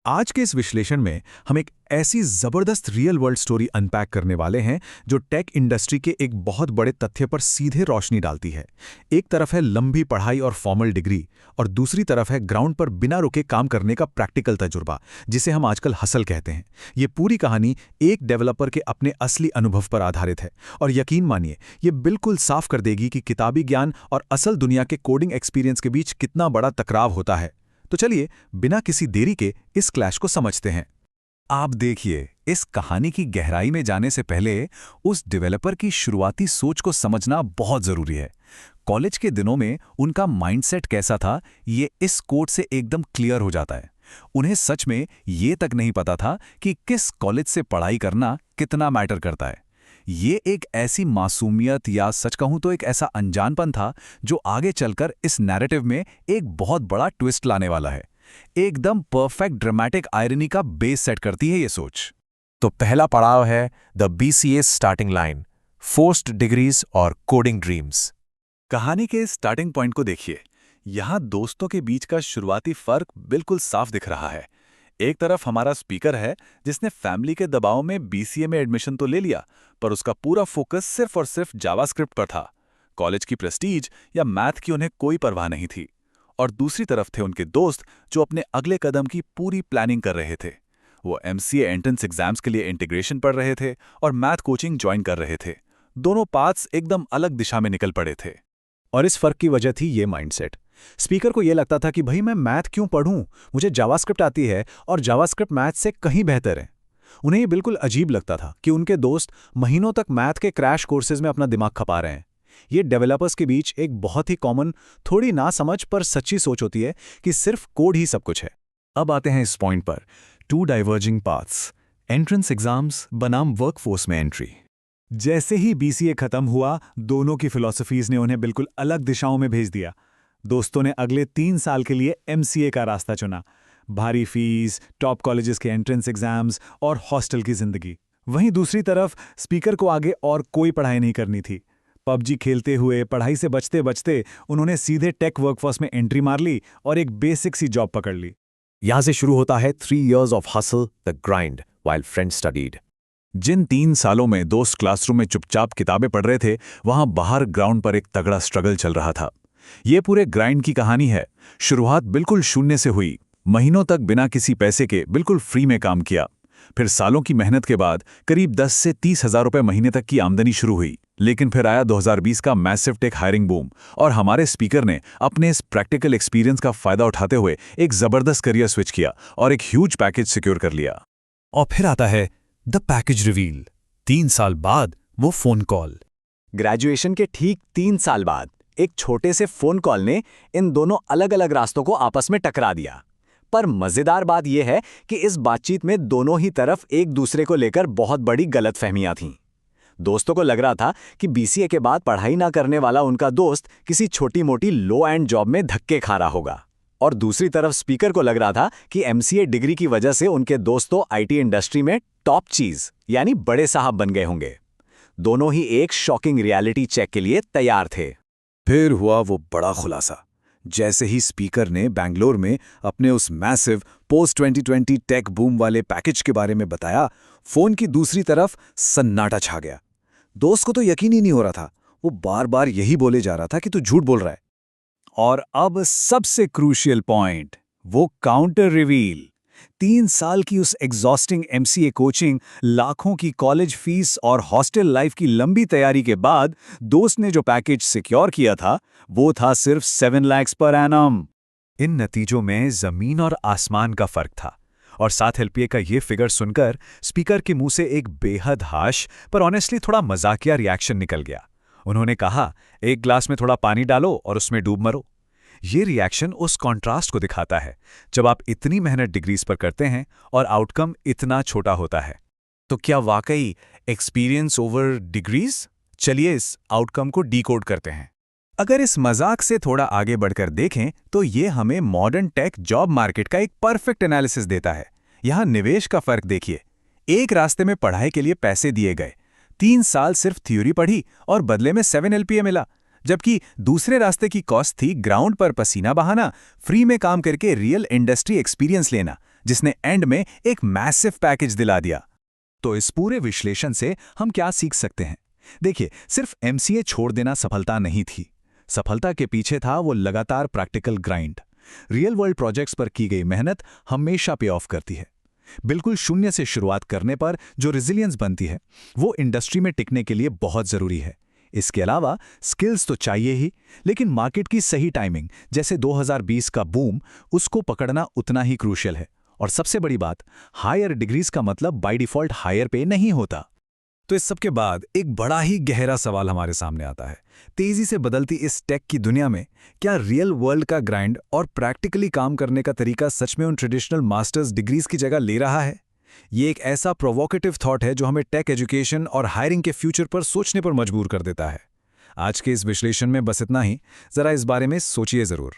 आज के इस विश्लेषण में हम एक ऐसी जबरदस्त रियल वर्ल्ड स्टोरी अनपैक करने वाले हैं जो टेक इंडस्ट्री के एक बहुत बड़े तथ्य पर सीधे रोशनी डालती है। एक तरफ है लंबी पढ़ाई और फॉर्मल डिग्री, और दूसरी तरफ है ग्राउंड पर बिना रुके काम करने का प्रैक्टिकल तजुर्बा, जिसे हम आजकल हसल कहते हैं। ये पूरी कहानी एक डेवलपर के अपने असली अनुभव पर आधारित है, और यकीन मानिए ये बिल्कुल साफ कर देगी कि किताबी ज्ञान और असल दुनिया के कोडिंग एक्सपीरियंस के बीच कितना बड़ा टकराव होता है। तो चलिए बिना किसी देरी के इस क्लैश को समझते हैं। आप देखिए, इस कहानी की गहराई में जाने से पहले उस डेवलपर की शुरुआती सोच को समझना बहुत जरूरी है। कॉलेज के दिनों में उनका माइंडसेट कैसा था, ये इस कोड से एकदम क्लियर हो जाता है। उन्हें सच में ये तक नहीं पता था कि किस कॉलेज से पढ़ाई करना कितना मैटर करता है। ये एक ऐसी मासूमियत, या सच कहूं तो एक ऐसा अनजानपन था जो आगे चलकर इस नैरेटिव में एक बहुत बड़ा ट्विस्ट लाने वाला है। एकदम परफेक्ट ड्रामेटिक आयरनी का बेस सेट करती है ये सोच। तो पहला पड़ाव है the BCA starting line, forced degrees और कोडिंग ड्रीम्स। कहानी के स्टार्टिंग पॉइंट को देखिए। यहाँ दोस्तों के बीच का शुरुआती फर्क बिल्कुल साफ दिख रहा है। एक तरफ हमारा स्पीकर है जिसने फैमिली के दबाव में बीसीए में एडमिशन तो ले लिया, पर उसका पूरा फोकस सिर्फ और सिर्फ जावास्क्रिप्ट पर था। कॉलेज की प्रेस्टीज या मैथ की उन्हें कोई परवाह नहीं थी। और दूसरी तरफ थे उनके दोस्त जो अपने अगले कदम की पूरी प्लानिंग कर रहे थे। वो एमसीए एंट्रेंस एग्जाम्स के लिए इंटीग्रेशन पढ़ रहे थे और मैथ कोचिंग ज्वाइन कर रहे थे। दोनों पाथ्स एकदम अलग दिशा में निकल पड़े थे। और इस फर्क की वजह थी ये माइंडसेट। स्पीकर को यह लगता था कि भाई मैं मैथ क्यों पढ़ूं, मुझे जावास्क्रिप्ट आती है और जावास्क्रिप्ट मैथ से कहीं बेहतर है। उन्हें ये बिल्कुल अजीब लगता था कि उनके दोस्त महीनों तक मैथ के क्रैश कोर्सेज में अपना दिमाग खपा रहे हैं। ये डेवलपर्स के बीच एक बहुत ही कॉमन, थोड़ी ना समझ पर सच्ची सोच होती है कि सिर्फ कोड ही सब कुछ है। अब आते हैं इस पॉइंट पर, two diverging paths, entrance exams बनाम वर्कफोर्स में एंट्री। जैसे ही बीसीए खत्म हुआ, दोनों की फिलॉसफीज ने उन्हें बिल्कुल अलग दिशाओं में भेज दिया। दोस्तों ने अगले 3 साल के लिए एमसीए का रास्ता चुना। भारी फीस, टॉप कॉलेजेस के एंट्रेंस एग्जाम्स और हॉस्टल की जिंदगी। वहीं दूसरी तरफ स्पीकर को आगे और कोई पढ़ाई नहीं करनी थी। पबजी खेलते हुए, पढ़ाई से बचते बचते उन्होंने सीधे टेक वर्कफोर्स में एंट्री मार ली और एक बेसिक सी जॉब पकड़ ली। यहां से शुरू होता है 3 years of hustle, the grind, while friends studied. जिन 3 सालों में दोस्त क्लासरूम में चुपचाप किताबें पढ़ रहे थे, वहां बाहर ग्राउंड पर एक तगड़ा स्ट्रगल चल रहा था। ये पूरे ग्राइंड की कहानी है। शुरुआत बिल्कुल शून्य से हुई। महीनों तक बिना किसी पैसे के बिल्कुल फ्री में काम किया। फिर सालों की मेहनत के बाद करीब 10 से 30 हज़ार रुपए महीने तक की आमदनी शुरू हुई। लेकिन फिर आया 2020 का मैसिव टेक हायरिंग बूम, और हमारे स्पीकर ने अपने इस प्रैक्टिकल एक्सपीरियंस का फायदा उठाते हुए एक जबरदस्त करियर स्विच किया और एक ह्यूज पैकेज सिक्योर कर लिया। और फिर आता है द पैकेज रिवील। 3 साल बाद वो फोन कॉल। ग्रेजुएशन के ठीक 3 साल बाद एक छोटे से फोन कॉल ने इन दोनों अलग अलग रास्तों को आपस में टकरा दिया। पर मजेदार बात यह है कि इस बातचीत में दोनों ही तरफ एक दूसरे को लेकर बहुत बड़ी गलतफहमियां थीं। दोस्तों को लग रहा था कि बीसीए के बाद पढ़ाई ना करने वाला उनका दोस्त किसी छोटी मोटी लो एंड जॉब में धक्के खा रहा होगा, और दूसरी तरफ स्पीकर को लग रहा था कि एमसीए डिग्री की वजह से उनके दोस्तों आईटी इंडस्ट्री में टॉप चीज यानी बड़े साहब बन गए होंगे। दोनों ही एक शॉकिंग रियलिटी चेक के लिए तैयार थे। फिर हुआ वो बड़ा खुलासा। जैसे ही स्पीकर ने बैंगलोर में अपने उस मैसिव पोस्ट 2020 टेक बूम वाले पैकेज के बारे में बताया, फोन की दूसरी तरफ सन्नाटा छा गया। दोस्त को तो यकीन ही नहीं हो रहा था। वो बार बार यही बोले जा रहा था कि तू झूठ बोल रहा है। और अब सबसे क्रूशियल पॉइंट, वो काउंटर रिवील। 3 साल की उस एग्जॉस्टिंग एमसीए कोचिंग, लाखों की कॉलेज फीस और हॉस्टल लाइफ की लंबी तैयारी के बाद दोस्त ने जो पैकेज सिक्योर किया था, वो था सिर्फ 7 lakhs पर एनम। इन नतीजों में जमीन और आसमान का फर्क था। और 7 LPA का ये फिगर सुनकर स्पीकर के मुंह से एक बेहद हाश पर ऑनेस्टली थोड़ा मजाकिया रिएक्शन निकल गया। उन्होंने कहा, एक ग्लास में थोड़ा पानी डालो और उसमें डूब मरो। ये रिएक्शन उस कॉन्ट्रास्ट को दिखाता है जब आप इतनी मेहनत डिग्रीज पर करते हैं और आउटकम इतना छोटा होता है। तो क्या वाकई एक्सपीरियंस ओवर डिग्रीज? चलिए इस आउटकम को डीकोड करते हैं। अगर इस मजाक से थोड़ा आगे बढ़कर देखें तो ये हमें मॉडर्न टेक जॉब मार्केट का एक परफेक्ट एनालिसिस देता है। यहाँ निवेश का फर्क देखिए। एक रास्ते में पढ़ाई के लिए पैसे दिए गए, 3 साल सिर्फ थ्योरी पढ़ी और बदले में 7 LPA मिला, जबकि दूसरे रास्ते की कॉस्ट थी ग्राउंड पर पसीना बहाना, फ्री में काम करके रियल इंडस्ट्री एक्सपीरियंस लेना, जिसने एंड में एक मैसिव पैकेज दिला दिया। तो इस पूरे विश्लेषण से हम क्या सीख सकते हैं? देखिए, सिर्फ एमसीए छोड़ देना सफलता नहीं थी। सफलता के पीछे था वो लगातार practical grind. Real world projects पर की गई मेहनत हमेशा पे ऑफ करती है। बिल्कुल शून्य से शुरुआत करने पर जो रेजिलियंस बनती है, वो इंडस्ट्री में टिकने के लिए बहुत ज़रूरी है। इसके अलावा स्किल्स तो चाहिए ही, लेकिन मार्केट की सही टाइमिंग, जैसे 2020 का बूम, उसको पकड़ना उतना ही क्रूशियल है। और सबसे बड़ी बात, हायर डिग्रीज का मतलब बाय डिफ़ॉल्ट हायर पे नहीं होता। तो इस सब के बाद एक बड़ा ही गहरा सवाल हमारे सामने आता है। तेजी से बदलती इस टेक की दुनिया में क्या रियल वर्ल्ड का ग्राइंड और प्रैक्टिकली काम करने का तरीका सच में उन ट्रेडिशनल मास्टर्स डिग्रीज की जगह ले रहा है? ये एक ऐसा प्रोवोकेटिव थॉट है जो हमें टेक एजुकेशन और हायरिंग के फ्यूचर पर सोचने पर मजबूर कर देता है। आज के इस विश्लेषण में बस इतना ही। जरा इस बारे में सोचिए ज़रूर।